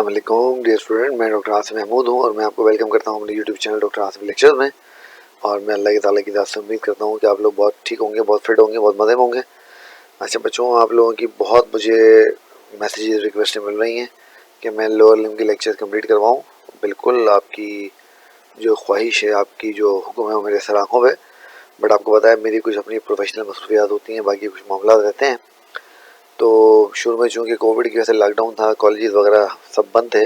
अस्सलाम वालेकुम dear student, मैं डॉक्टर आसिफ महमूद हूँ और मैं आपको वेलकम करता हूँ अपने YouTube channel doctor Asif lecture में। और मैं अल्लाह ताला की ज़ात से उम्मीद करता हूँ कि आप लोग बहुत ठीक होंगे, बहुत फिट होंगे, बहुत मज़े में होंगे। अच्छा बच्चों, आप लोगों की बहुत मुझे मैसेजेस रिक्वेस्टें मिल रही हैं कि मैं लोअर लिम्ब की लेक्चर कंप्लीट करवाऊँ। बिल्कुल आपकी जो ख्वाहिश है, आपकी जो हुक्म है वो मेरे सर आँखों पर। बट आपको पता है मेरी कुछ अपनी प्रोफेशनल मसरूफियात होती हैं, बाकी कुछ मामला रहते हैं। तो शुरू में चूँकि कोविड की वजह से लॉकडाउन था, कॉलेजेस वगैरह सब बंद थे,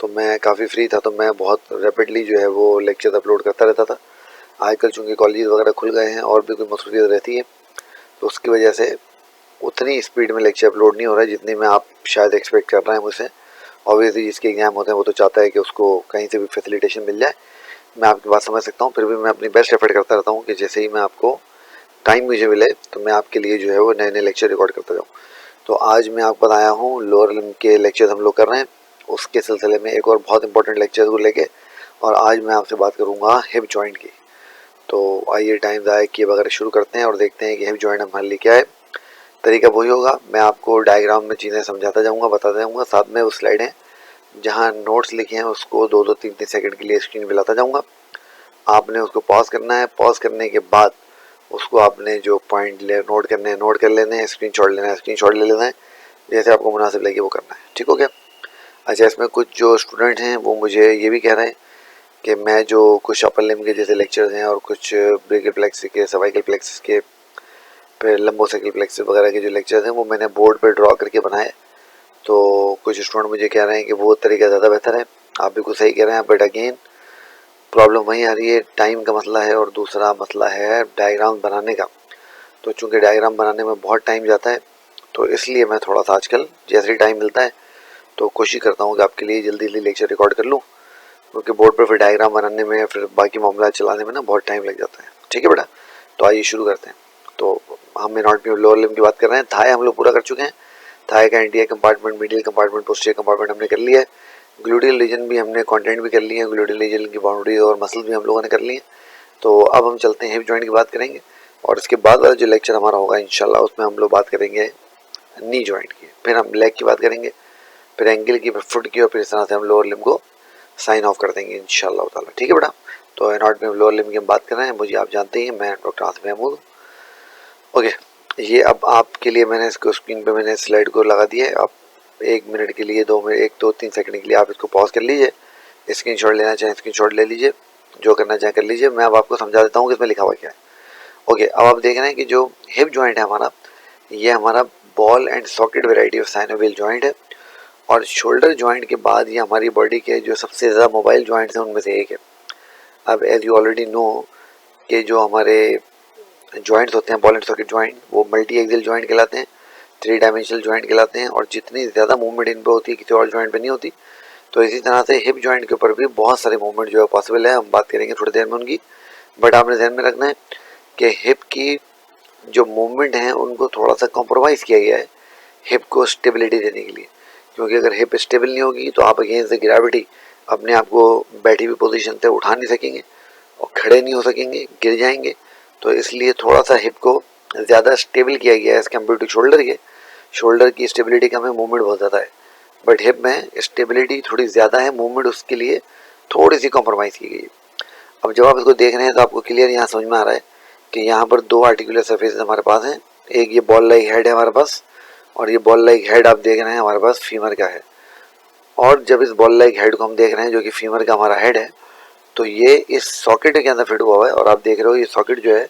तो मैं काफ़ी फ्री था, तो मैं बहुत रैपिडली जो है वो लेक्चर अपलोड करता रहता था। आजकल चूँकि कॉलेजेस वगैरह खुल गए हैं और भी कोई मसरूफियत रहती है, तो उसकी वजह से उतनी स्पीड में लेक्चर अपलोड नहीं हो रहा है जितनी में आप शायद एक्सपेक्ट कर रहे हैं मुझसे। ऑब्वियसली जिसके एग्जाम होते हैं वो तो चाहता है कि उसको कहीं से भी फैसिलिटेशन मिल जाए। मैं आपकी बात समझ सकता हूँ, फिर भी मैं अपनी बेस्ट एफर्ट करता रहता हूँ कि जैसे ही मैं आपको टाइम मुझे मिले तो मैं आपके लिए जो है वो नए नए लेक्चर रिकॉर्ड करता जाऊँ। तो आज मैं आपको बताया हूँ लोअर लिम्ब के लेक्चर हम लोग कर रहे हैं, उसके सिलसिले में एक और बहुत इंपॉर्टेंट लेक्चर को लेके। और आज मैं आपसे बात करूँगा हिप जॉइंट की। तो आइए टाइम ज़ाया किए बगैर शुरू करते हैं और देखते हैं कि हिप जॉइंट हमारे लिए क्या है। तरीका वही होगा, मैं आपको डायग्राम में चीज़ें समझाता जाऊँगा, बताता जाऊँगा, साथ में वो स्लाइडें जहाँ नोट्स लिखे हैं उसको 2-2 3-3 सेकंड के लिए स्क्रीन पर लाता जाऊँगा। आपने उसको पॉज करना है, पॉज करने के बाद उसको आपने जो पॉइंट नोट करने हैं नोट कर लेने हैं, स्क्रीनशॉट लेना है स्क्रीनशॉट ले लेना है, जैसे आपको मुनासिब लगे वो करना है। ठीक हो गया? अच्छा, इसमें कुछ जो स्टूडेंट हैं वो मुझे ये भी कह रहे हैं कि मैं जो कुछ अपर लिम्ब के जैसे लेक्चर्स हैं और कुछ ब्रेकियल प्लेक्सिस के, सर्वाइकल प्लेक्सिस के, फिर लंबोसेकल प्लेक्सिस वगैरह के जो लेक्चर्स हैं वो मैंने बोर्ड पर ड्रॉ करके बनाए। तो कुछ स्टूडेंट मुझे कह रहे हैं कि वो तरीका ज़्यादा बेहतर है। आप बिल्कुल सही कह रहे हैं, बट अगेन प्रॉब्लम वहीं आ रही है, टाइम का मसला है और दूसरा मसला है डायग्राम बनाने का। तो चूँकि डायग्राम बनाने में बहुत टाइम जाता है, तो इसलिए मैं थोड़ा सा आजकल जैसे ही टाइम मिलता है तो कोशिश करता हूँ कि आपके लिए जल्दी जल्दी लेक्चर रिकॉर्ड कर लूँ, क्योंकि बोर्ड पर फिर डायग्राम बनाने में, फिर बाकी मामला चलाने में ना बहुत टाइम लग जाता है। ठीक है बेटा, तो आइए शुरू करते हैं। तो हम एनाटॉमी ऑफ लोअर लिम्ब की बात कर रहे हैं। थाई हम लोग पूरा कर चुके हैं। थाई का anterior compartment, medial compartment, posterior compartment हमने कर लिया है। ग्लूटियल रीजन भी हमने कंटेंट भी कर लिए हैं, ग्लूटियल रीजन की बाउंड्री और मसल भी हम लोगों ने कर लिए हैं। तो अब हम चलते हैं हिप जॉइंट की बात करेंगे, और इसके बाद वाला जो लेक्चर हमारा होगा इंशाल्लाह उसमें हम लोग बात करेंगे नी जॉइंट की, फिर हम लेग की बात करेंगे, फिर एंकल की, फिर फुट की, और फिर इस तरह से हम लोअर लिम्ब को साइन ऑफ कर देंगे इंशाल्लाह ताला। ठीक है बेटा? तो एनाटॉमी ऑफ लोअर लिम्ब की हम बात कर रहे हैं। मुझे आप जानते हैं मैं डॉक्टर आसिफ महमूद हूँ। ओके, ये अब आपके लिए मैंने इसको स्क्रीन पे मैंने स्लाइड को लगा दिया है। आप 1 मिनट के लिए, 2 मिनट, 1-2-3 सेकंड के लिए आप इसको पॉज कर लीजिए, स्क्रीनशॉट लेना चाहें स्क्रीनशॉट ले लीजिए, जो करना चाहें कर लीजिए। मैं अब आपको समझा देता हूँ कि इसमें लिखा हुआ क्या है। ओके, अब आप देख रहे हैं कि जो हिप जॉइंट है हमारा, ये हमारा ball and socket variety of synovial joint है, और शोल्डर जॉइंट के बाद ये हमारी बॉडी के जो सबसे ज़्यादा मोबाइल जॉइंट्स हैं उनमें से एक है। अब एज यू ऑलरेडी नो कि जो हमारे जॉइंट्स होते हैं बॉल एंड सॉकेट जॉइंट, वो मल्टी एक्सियल जॉइंट कहलाते हैं, 3 डायमेंशनल जॉइंट कहलाते हैं, और जितनी ज़्यादा मूवमेंट इन पर होती है किसी और जॉइंट पे नहीं होती। तो इसी तरह से हिप जॉइंट के ऊपर भी बहुत सारे मूवमेंट जो है पॉसिबल है, हम बात करेंगे थोड़ी देर में उनकी। बट आपने ध्यान में रखना है कि हिप की जो मूवमेंट हैं उनको थोड़ा सा कॉम्प्रोमाइज़ किया गया है हिप को स्टेबिलिटी देने के लिए, क्योंकि अगर हिप स्टेबल नहीं होगी तो आप अगेंस्ट द ग्रेविटी अपने आप को बैठी हुई पोजीशन से उठा नहीं सकेंगे और खड़े नहीं हो सकेंगे, गिर जाएंगे। तो इसलिए थोड़ा सा हिप को ज़्यादा स्टेबल किया गया है एज़ कम्पेयर टू शोल्डर के। शोल्डर की स्टेबिलिटी कम है, मूवमेंट बहुत ज़्यादा है, बट हिप में स्टेबिलिटी थोड़ी ज़्यादा है, मूवमेंट उसके लिए थोड़ी सी कॉम्प्रोमाइज़ की गई है। अब जब आप इसको देख रहे हैं तो आपको क्लियर यहाँ समझ में आ रहा है कि यहाँ पर 2 आर्टिकुलर सरफेस हमारे पास हैं। एक ये बॉल लाइक हेड है हमारे पास, और ये बॉल लाइक हेड आप देख रहे हैं हमारे पास फीमर का है। और जब इस बॉल लाइक हेड को हम देख रहे हैं जो कि फीमर का हमारा हेड है, तो ये इस सॉकेट के अंदर फिट हुआ हुआ है, और आप देख रहे हो ये सॉकेट जो है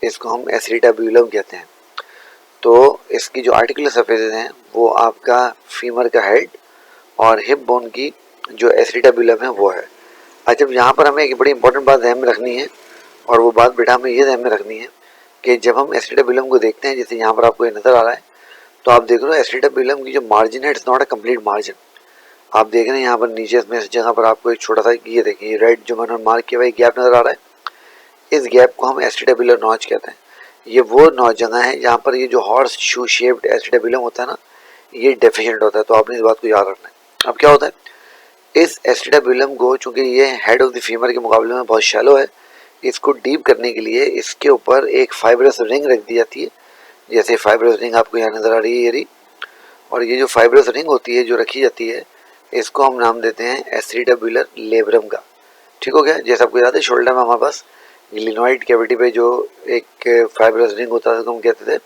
इसको हम एसिटाब्यूलम कहते हैं। तो इसकी जो आर्टिकुलर सरफेसेस हैं वो आपका फीमर का हेड और हिप बोन की जो एसिटाब्यूलम है वो है। अच्छा, यहाँ पर हमें एक बड़ी इंपॉर्टेंट बात ध्यान में रखनी है, और वो बात बेटा हमें ये ध्यान में रखनी है कि जब हम एसिटाब्यूलम को देखते हैं, जैसे यहाँ पर आपको ये नज़र आ रहा है, तो आप देख रहे हो एसिटाब्यूलम की जो मार्जिन है it's not a complete margin. आप देख रहे हैं यहाँ पर नीचे में इस जगह पर आपको एक छोटा सा ये देखिए रेड जो मैंने मार्क किया हुआ है गैप नज़र आ रहा है। इस गैप को हम एसिटाब्यूलर नॉच कहते हैं। ये वो नॉच जगह है जहाँ पर ये जो हॉर्स शू शेप्ड एसिटाब्यूलम होता है ना, ये डेफिशिएंट होता है। तो आपने इस बात को याद रखना है। अब क्या होता है, इस एसिटाब्यूलम को, चूंकि ये हेड ऑफ द फीमर के मुकाबले में बहुत शैलो है, इसको डीप करने के लिए इसके ऊपर एक फाइब्रस रिंग रख दी जाती है। जैसे फाइब्रस रिंग आपको यहाँ नज़र आ रही है ये रही, और ये जो फाइब्रस रिंग होती है जो रखी जाती है इसको हम नाम देते हैं एसिटाबुलर लेब्रम का। ठीक हो गया। जैसे आपको याद है शोल्डर में हमारे पास ग्लिनोइड कैविटी पे जो एक फाइब्रस रिंग होता था उसको हम कहते थे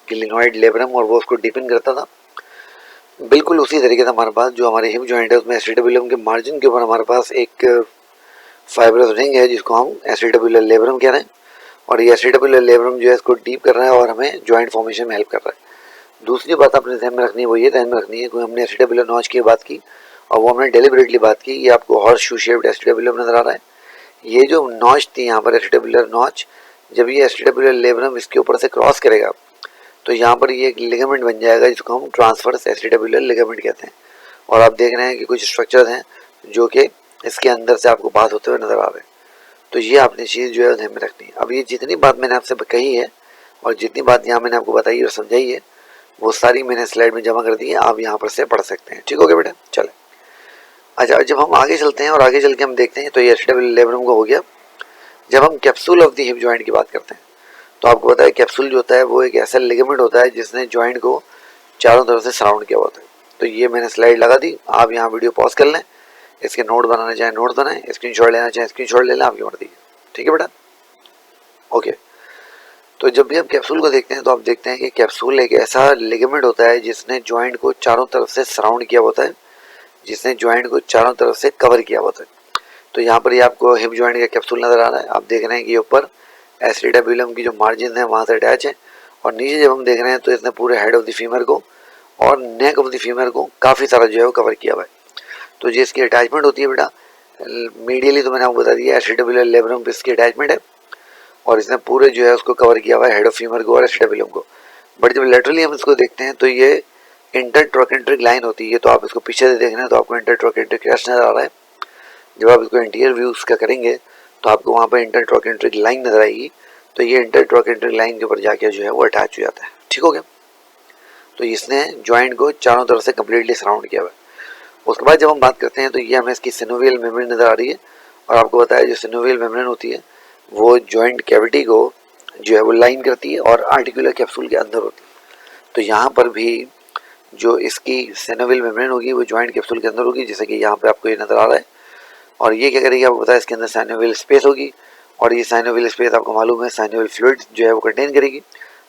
ग्लिनोइड लेब्रम, और वो उसको डिपेंड करता था। बिल्कुल उसी तरीके से हमारे पास जो हमारे हिप जॉइंट है उसमें एसिटाबुलम के मार्जिन के ऊपर हमारे पास एक फाइब्रस रिंग है जिसको हम एसिटाबुलर लेब्रम कह रहे हैं, और ये एसिटाबुलर लेब्रम जो है इसको डीप कर रहा है और हमें जॉइंट फॉर्मेशन में हेल्प कर रहा है। दूसरी बात अपने ध्यान में रखनी है, वो ये ध्यान में रखनी है कि हमने एसिटाबुलर नॉच की बात की और वो हमने डेलिबरेटली बात की। ये आपको हॉर्स शू शेप्ड एसिटाबुलम नजर आ रहा है। ये जो नॉच थी यहाँ पर एसिटाबुलर नॉच, जब ये एसिटाबुलर लेब्रम इसके ऊपर से क्रॉस करेगा तो यहाँ पर ये एक लिगामेंट बन जाएगा जिसको हम ट्रांसवर्स एसिटाबुलर लिगामेंट कहते हैं। और आप देख रहे हैं कि कुछ स्ट्रक्चर्स हैं जो कि इसके अंदर से आपको बात होते हुए नजर आ रहे हैं। तो ये आपने चीज़ जो है ध्यान में रखनी है। अब ये जितनी बात मैंने आपसे कही है और जितनी बात यहाँ मैंने आपको बताई और समझाई है वो सारी मैंने स्लाइड में जमा कर दी है, आप यहाँ पर से पढ़ सकते हैं। ठीक हो गया बेटा, चले। अच्छा, जब हम आगे चलते हैं और आगे चल के हम देखते हैं तो ये एसिटाबुलर लेब्रम का हो गया। जब हम capsule of the hip joint की बात करते हैं तो आपको पता है कैप्सूल जो होता है वो एक ऐसा लिगामेंट होता है जिसने जॉइंट को चारों तरफ से सराउंड किया होता है। तो ये मैंने स्लाइड लगा दी, आप यहाँ वीडियो पॉज कर लें, इसके नोट बनाना चाहें नोट बनाएं, स्क्रीनशॉट लेना चाहें स्क्रीनशॉट ले लें, आपकी मर्जी। ठीक है बेटा, ओके। तो जब भी हम कैप्सूल को देखते हैं तो आप देखते हैं कि कैप्सूल एक ऐसा लिगामेंट होता है जिसने जॉइंट को चारों तरफ से सराउंड किया होता है, जिसने जॉइंट को चारों तरफ से कवर किया होता है। तो यहाँ पर ये आपको हिप जॉइंट का कैप्सूल नजर आ रहा है। आप देख रहे हैं कि ऊपर एसिटाबुलम की जो मार्जिन है वहाँ से अटैच है, और नीचे जब हम देख रहे हैं तो इसने पूरे हेड ऑफ द फीमर को और नेक ऑफ द फीमर को काफ़ी सारा जो है वो कवर किया हुआ है। तो जो इसकी अटैचमेंट होती है बेटा मीडियली, तो मैंने आपको बता दिया एसिटाबुलर लेब्रम पे इसकी अटैचमेंट है, और इसने पूरे जो है उसको कवर किया हुआ है हेड ऑफ फीमर को और एसिटाबुलम को। बट जब लेटरली हम इसको देखते हैं तो ये इंटरट्रोकेंट्रिक लाइन होती है। तो आप इसको पीछे से देख रहे हैं तो आपको इंटरट्रोकेंट्रिक क्रस्ट नजर आ रहा है। जब आप इसको इंटीरियर व्यू उसका करेंगे तो आपको वहाँ पर इंटरट्रोकेंट्रिक लाइन नजर आएगी। तो ये इंटरट्रोकेंट्रिक लाइन के ऊपर जाके जो है वो अटैच हो जाता है। ठीक हो गया। तो इसने जॉइंट को चारों तरफ से कम्प्लीटली सराउंड किया हुआ है। उसके बाद जब हम बात करते हैं तो ये हमें इसकी सिनोवियल मेम्ब्रेन नजर आ रही है, और आपको बताया जो सिनोवियल मेम्ब्रेन होती है वो जॉइंट कैविटी को जो है वो लाइन करती है और आर्टिकुलर कैप्सूल के अंदर होती है। तो यहाँ पर भी जो इसकी सिनोवियल मेम्ब्रेन होगी वो जॉइंट कैप्सूल के अंदर होगी, जैसे कि यहाँ पे आपको ये नजर आ रहा है। और ये क्या करेगी आपको पता है इसके अंदर साइनोवियल स्पेस होगी, और ये साइनोवियल स्पेस आपको मालूम है साइनोवियल फ्लूइड जो है वो कंटेन करेगी,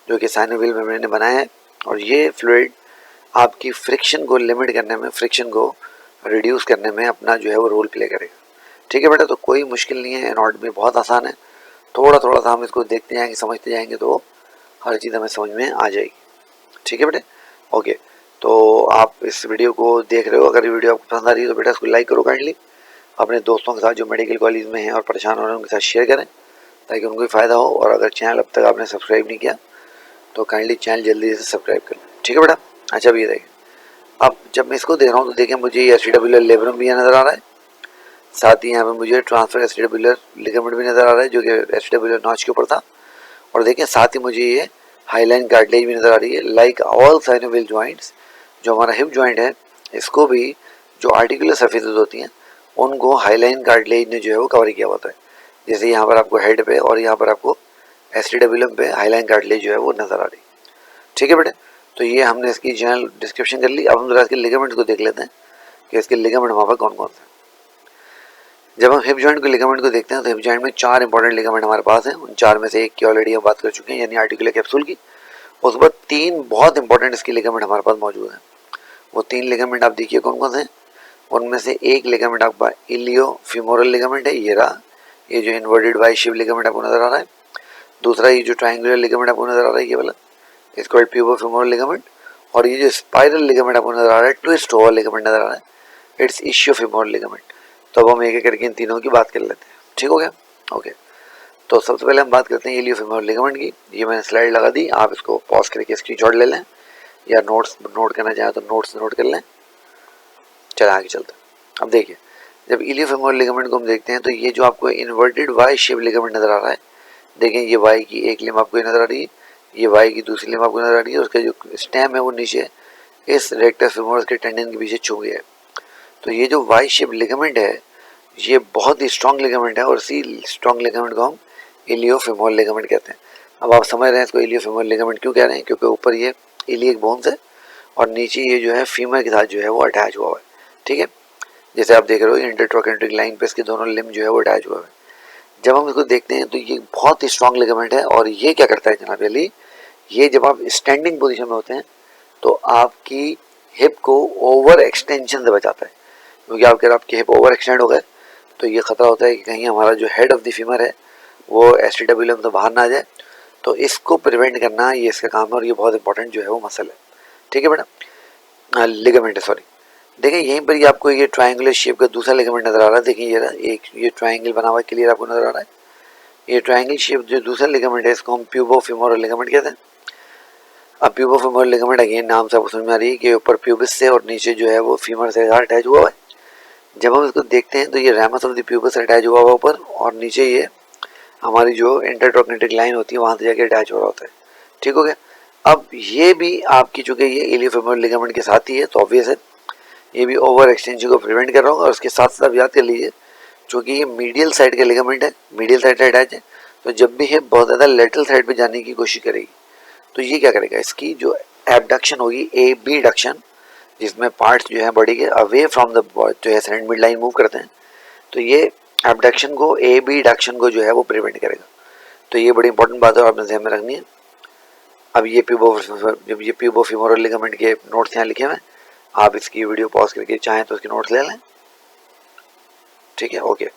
जो कि साइनोवियल मेम्ब्रेन ने बनाया है। और ये फ्लूइड आपकी फ्रिक्शन को लिमिट करने में, फ्रिक्शन को रिड्यूस करने में अपना जो है वो रोल प्ले करेगा। ठीक है बेटा, तो कोई मुश्किल नहीं है, एनाटॉमी बहुत आसान है। थोड़ा थोड़ा सा हम इसको देखते जाएंगे, समझते जाएंगे तो हर चीज़ हमें समझ में आ जाएगी। ठीक है बेटे, ओके। तो आप इस वीडियो को देख रहे हो, अगर ये वीडियो आपको पसंद आ रही है तो बेटा इसको लाइक करो काइंडली, अपने दोस्तों के साथ जो मेडिकल कॉलेज में हैं और परेशान हो रहे हैं उनके साथ शेयर करें ताकि उनको भी फ़ायदा हो। और अगर चैनल अब तक आपने सब्सक्राइब नहीं किया तो काइंडली चैनल जल्दी से सब्सक्राइब कर लें। ठीक है बेटा, अच्छा भी देखिए, अब जब मैं इसको देख रहा हूँ तो देखिए मुझे ये एसिटाबुलर लेब्रम भी नज़र आ रहा है, साथ ही यहाँ पे मुझे ट्रांसफर एसिटाबुलर लिगामेंट भी नज़र आ रहा है जो कि एसिटाबुलर नॉच के ऊपर था। और देखिए साथ ही मुझे ये हाईलाइन कार्टिलेज भी नज़र आ रही है। लाइक ऑल साइनोवियल जॉइंट्स, जो हमारा हिप जॉइंट है इसको भी जो आर्टिकुलर सर्फेसेज होती हैं उनको हाईलाइन कार्टिलेज ने जो है वो कवर किया होता है। जैसे यहाँ पर आपको हेड पे और यहाँ पर आपको एसिटाबुलम पे हाईलाइन कार्टिलेज जो है वो नज़र आ रही है। ठीक है बेटे, तो ये हमने इसकी जनरल डिस्क्रिप्शन कर ली। अब हम जरा इसके लिगामेंट को देख लेते हैं कि इसके लिगामेंट वहाँ पर कौन कौन से। जब हम हिप जॉइंट के लिगामेंट को देखते हैं तो हिप जॉइंट में 4 इंपॉर्टेंट लिगामेंट हमारे पास हैं। उन 4 में से एक की ऑलरेडी हम बात कर चुके हैं, यानी आर्टिकुलर कैप्सूल की। उसके बाद 3 बहुत इंपॉर्टेंट इसके लिगामेंट हमारे पास मौजूद हैं। वो 3 लिगामेंट आप देखिए कौन कौन से हैं। उनमें से एक लिगामेंट आपका इलियो फीमोरल लिगामेंट है, ये रहा, ये जो इन्वर्टेड वाई शेप लिगामेंट आपको नजर आ रहा है। दूसरा ये जो ट्रायंगुलर लिगामेंट आपको नजर आ रहा है ये वाला, इसको प्यूबो फीमोरल लिगामेंट। और ये जो स्पाइरल लिगामेंट आपको नजर आ रहा है, ट्विस्ट ओवर लिगामेंट नजर आ रहा है, इट्स इश्यू फीमोरल लिगामेंट। तो अब हम एक एक करके इन तीनों की बात कर लेते हैं। ठीक हो गया, ओके। तो सबसे पहले हम बात करते हैं इलियो फीमोरल लिगामेंट की। ये मैंने स्लाइड लगा दी, आप इसको पॉज करके स्क्रीनशॉट ले लें या नोट्स नोट करना चाहें तो नोट्स नोट कर लें। चले आगे चलते हैं। अब देखिए जब इलियो फीमोरल लिगामेंट को हम देखते हैं तो ये जो आपको इन्वर्टेड वाई शेप लिगामेंट नजर आ रहा है, देखें ये वाई की एक लिम्ब आपको नजर आ रही है, ये वाई की दूसरी लिम्ब आपको नजर आ रही है, उसका जो स्टेम है वो नीचे इस रेक्टस फीमोरस के टेंडन के पीछे छू गया है। तो ये जो वाई शेप लिगामेंट है ये बहुत ही स्ट्रॉन्ग लिगामेंट है, और इसी स्ट्रॉन्ग लिगामेंट को हम इलियो फीमोरल लिगामेंट कहते हैं। अब आप समझ रहे हैं इसको इलियो फीमोरल लिगामेंट क्यों कह रहे हैं, क्योंकि ऊपर ये इलियक बोन्स है और नीचे ये जो है फीमर के साथ जो है वो अटैच हुआ है। ठीक है, जैसे आप देख रहे हो इंटरट्रोकेंट्रिक लाइन पे इसके दोनों लिम्ब जो है वो अटैच हुआ है। जब हम इसको देखते हैं तो ये बहुत ही स्ट्रॉन्ग लिगामेंट है और ये क्या करता है जनाब अली, ये जब आप स्टैंडिंग पोजीशन में होते हैं तो आपकी हिप को ओवर एक्सटेंशन से बचाता है, क्योंकि अगर आपकी हिप ओवर एक्सटेंड हो गए तो ये खतरा होता है कि कहीं हमारा जो हेड ऑफ द फीमर है वो एस्टिटेबुलम से बाहर ना आ जाए। तो इसको प्रिवेंट करना ये इसका काम है और ये बहुत इंपॉर्टेंट जो है वो मसल है। ठीक है बेटा, लिगामेंट है सॉरी। देखिए यहीं पर ही आपको ये ट्रायंगुलर शेप का दूसरा लिगामेंट नजर आ रहा है। देखिए ये रहा, एक ये ट्रायंगल बना हुआ है, क्लियर आपको नजर आ रहा है। ये ट्रायंगल शेप जो दूसरा लिगामेंट है इसको हम प्यूबोफेमोरल लिगामेंट कहते हैं। अब प्यूबोफेमोरल लिगामेंट अगेन नाम से आपको समझ में आ रही है कि ऊपर प्यूबिस से और नीचे जो है वो फीमर से अटैच हुआ है। जब हम इसको देखते हैं तो ये रैमस ऑफ द प्यूबिस से अटैच हुआ हुआ ऊपर, और नीचे ये हमारी जो इंटरट्रोकेंट्रिक लाइन होती है वहां से जाके अटैच हो रहा होता है। ठीक हो गया। अब ये भी आपकी चूंकि ये इलियोफेमोरल लिगामेंट के साथ ही है तो ऑब्वियस है ये भी ओवर एक्सटेंशन को प्रिवेंट कर रहा होगा। और उसके साथ साथ याद कर लीजिए चूंकि ये मीडियल साइड का लिगामेंट है, मीडियल साइड से अटैच है, तो जब भी हिप बहुत ज़्यादा लेटरल साइड पे जाने की कोशिश करेगी तो ये क्या करेगा, इसकी जो एबडक्शन होगी ए बी डक्शन, जिसमें पार्ट्स जो है बॉडी के अवे फ्रॉम द जो है सेंट मिड लाइन मूव करते हैं, तो ये एबडक्शन को ए बी डक्शन को जो है वो प्रिवेंट करेगा। तो ये बड़ी इंपॉर्टेंट बात है और आपने ध्यान में रखनी है। अब ये प्यूबोफेमोरल लिगामेंट के नोट्स यहाँ लिखे हुए हैं, आप इसकी वीडियो पॉज करके चाहें तो इसके नोट्स ले लें। ठीक है, ओके।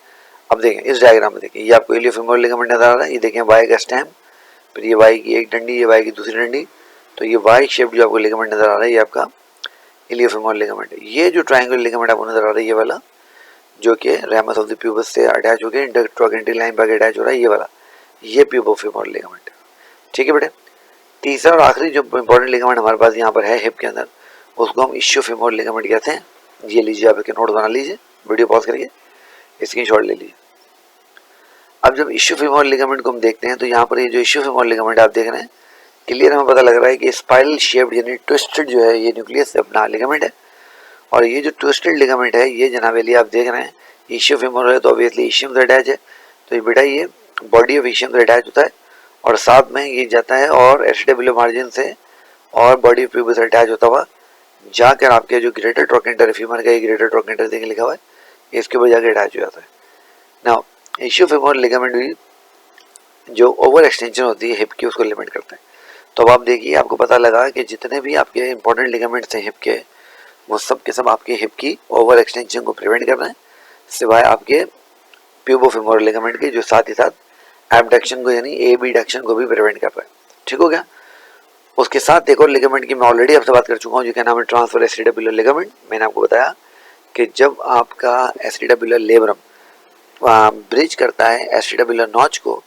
अब देखें इस डायग्राम में, देखिए ये आपको इलियोफेमोरल लिगामेंट नजर आ रहा है। ये देखें वाई का स्टेम, फिर ये वाई की एक डंडी, ये वाई की दूसरी डंडी, तो ये वाई शेप जो आपको लिगामेंट नजर आ रहा है ये आपका इलियोफेमोरल लिगामेंट है। ये जो ट्रायंगुलर लिगामेंट आपको नजर आ रहा है ये वाला, जो कि रैमस ऑफ द प्यूबस से अटैच होकर इंटरट्रोकेंट्रिक लाइन पर अटैच हो रहा है, ये वाला ये प्यूबोफेमोरल लिगामेंट है। ठीक है बेटे। तीसरा और आखिरी जो इंपॉर्टेंट लिगामेंट हमारे पास यहाँ पर है हिप के अंदर, उसको हम इश्योफेमोरल लिगामेंट कहते हैं। ये लीजिए, आप इसके नोट बना लीजिए, वीडियो पॉज करके स्क्रीनशॉट ले लीजिए। अब जब इश्योफेमोरल लिगामेंट को हम देखते हैं तो यहाँ पर ये जो इश्योफेमोरल लिगामेंट आप देख रहे हैं, क्लियर हमें पता लग रहा है कि स्पाइरल शेप्ड यानी ट्विस्टेड जो है ये न्यूक्लियस अपना लिगामेंट है। और ये जो ट्विस्टेड लिगामेंट है ये जनाब अली आप देख रहे हैं इश्योफेमोरल है तो ऑब्वियसली इशियम से अटैच है, तो ये बेटा ये बॉडी ऑफ इशियम से अटैच होता है और साथ में ये जाता है और एस्टिबुलर मार्जिन से और बॉडी ऑफ प्यूबिस से अटैच होता हुआ जाकर आपके जो ग्रेटर ट्रोकेंटर फीमर का ये ग्रेटर ट्रोकेंटर देखिए लिखा हुआ है, इसके ऊपर जाकर अटैच हो जाता है। नाउ इश्योफेमोरल लिगामेंट भी जो ओवर एक्सटेंशन होती है हिप की उसको लिमिट करता है। तो अब आप देखिए आपको पता लगा कि जितने भी आपके इंपॉर्टेंट लिगामेंट्स हैं हिप के, वो सब के सब आपके हिप की ओवर एक्सटेंशन को प्रिवेंट कर रहे हैं, सिवाय आपके प्यूबोफेमोरल लिगामेंट के जो साथ ही साथ एबडक्शन को यानी ए बी डक्शन को भी प्रिवेंट कर रहा है। ठीक हो गया। उसके साथ एक और लिगामेंट की मैं ऑलरेडी आपसे बात कर चुका हूँ, जिसका नाम है ट्रांसफर एस्टिटेबुलर लिगामेंट। मैंने आपको बताया कि जब आपका एस्टिटेबुलर लेब्रम ब्रिज करता है एस्टिटेबुलर नॉच को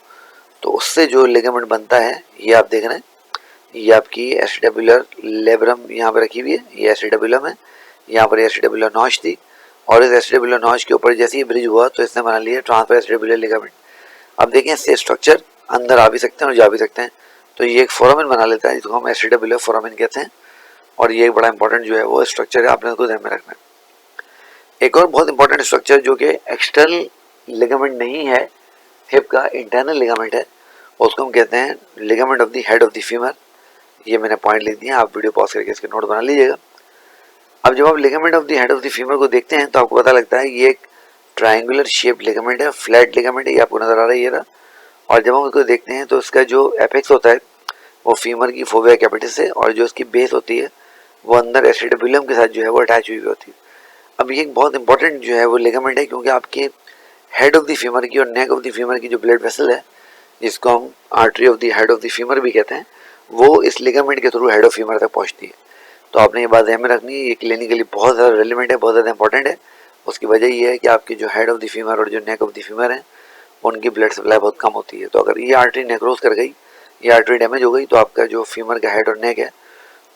तो उससे जो लिगामेंट बनता है ये आप देख रहे हैं, ये आपकी एस्टिटेबुलर लेब्रम यहाँ पर रखी हुई है, ये एस्टिटेबुलम है, यहाँ पर एस्टिटेबुलर नॉच थी और इस एस्टिटेबुलर नॉच के ऊपर जैसे ही ब्रिज हुआ तो इसने बना लिया ट्रांसफर एस्टिटेबुलर लिगामेंट। अब देखें इससे स्ट्रक्चर अंदर आ भी सकते हैं और जा भी सकते हैं, तो ये एक फोरामेन बना लेता है जिसको हम एस्टिटेबुलर फोरामेन कहते हैं और ये एक बड़ा इंपॉर्टेंट जो है वो स्ट्रक्चर है, आपने उसको ध्यान में रखना है। एक और बहुत इंपॉर्टेंट स्ट्रक्चर जो कि एक्सटर्नल लिगामेंट नहीं है हिप का, इंटरनल लिगामेंट है, उसको हम कहते हैं ligament of the head of the femur. ये मैंने पॉइंट लिख दिया, आप वीडियो पॉज करके इसके नोट बना लीजिएगा। अब जब आप ligament of the head of the femur को देखते हैं तो आपको पता लगता है ये एक ट्रायंगुलर शेप लिगामेंट है, फ्लैट लिगामेंट है, ये आपको नजर आ रहा है ये रहा। और जब हम उसको देखते हैं तो इसका जो एपेक्स होता है वो फीमर की फोविया कैपिटस से और जो उसकी बेस होती है वो अंदर एस्टिटेबुलम के साथ जो है वो अटैच हुई होती है। अब ये एक बहुत इंपॉर्टेंट जो है वो लिगामेंट है क्योंकि आपके हेड ऑफ द फीमर की और नेक ऑफ द फीमर की जो ब्लड वेसल है, जिसको हम artery of the head of the femur भी कहते हैं, वो इस लिगामेंट के थ्रू हेड ऑफ फीमर तक पहुंचती है। तो आपने ये बात ध्यान में रखनी है, ये क्लिनिकली बहुत ज़्यादा रेलिवेंट है, बहुत ज़्यादा इंपॉर्टेंट है। उसकी वजह ये है कि आपकी जो हेड ऑफ द फीमर और जो नेक ऑफ द फीमर है उनकी ब्लड सप्लाई बहुत कम होती है। तो अगर ये आर्टरी नेक्रोस कर गई, ये आर्टरी डैमेज हो गई तो आपका जो फीमर का हेड और नेक है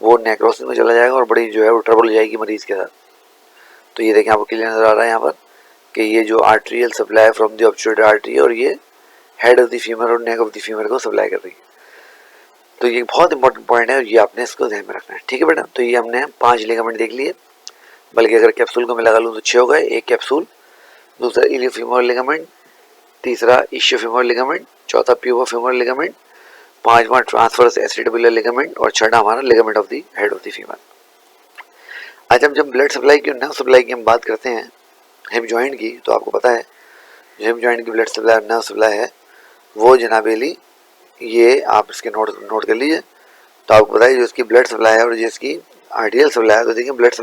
वो नेक्रोसिस में चला जाएगा और बड़ी जो है वो ट्रबल हो जाएगी मरीज के साथ। तो ये देखें आपको क्लियर नजर आ रहा है यहाँ पर कि ये जो arterial supply from the obstructed artery और ये हेड ऑफ द फीमर और नेक ऑफ द फीमर को सप्लाई कर रही है। तो ये बहुत इंपॉर्टेंट पॉइंट है और ये आपने इसको ध्यान में रखना है। ठीक है बेटा। तो ये हमने 5 लिगामेंट देख लिए, बल्कि अगर कैप्सूल को मैं लगा लूँ तो 6 हो गए। एक कैप्सूल, दूसरा इलियोफेमोरल लिगामेंट, तीसरा इशियोफेमोरल लिगामेंट, चौथा प्यूबोफेमोरल लिगामेंट, पांचवा ट्रांसवर्स एस्टिटेबुलर लिगामेंट और छठा हमारा ligament of the head of the femur. आज हम जब ब्लड सप्लाई की और नर्व सप्लाई की हम बात करते हैं हिप जॉइंट की, तो आपको पता है जो हिप जॉइंट की ब्लड सप्लाई और नर्व सप्लाई है वो जनाबेली, ये आप इसके नोट कर लीजिए। तो आपको पता है जो इसकी ब्लड सप्लाई है और जो इसकी आर्टियल सप्लाई है, तो देखिए ब्लड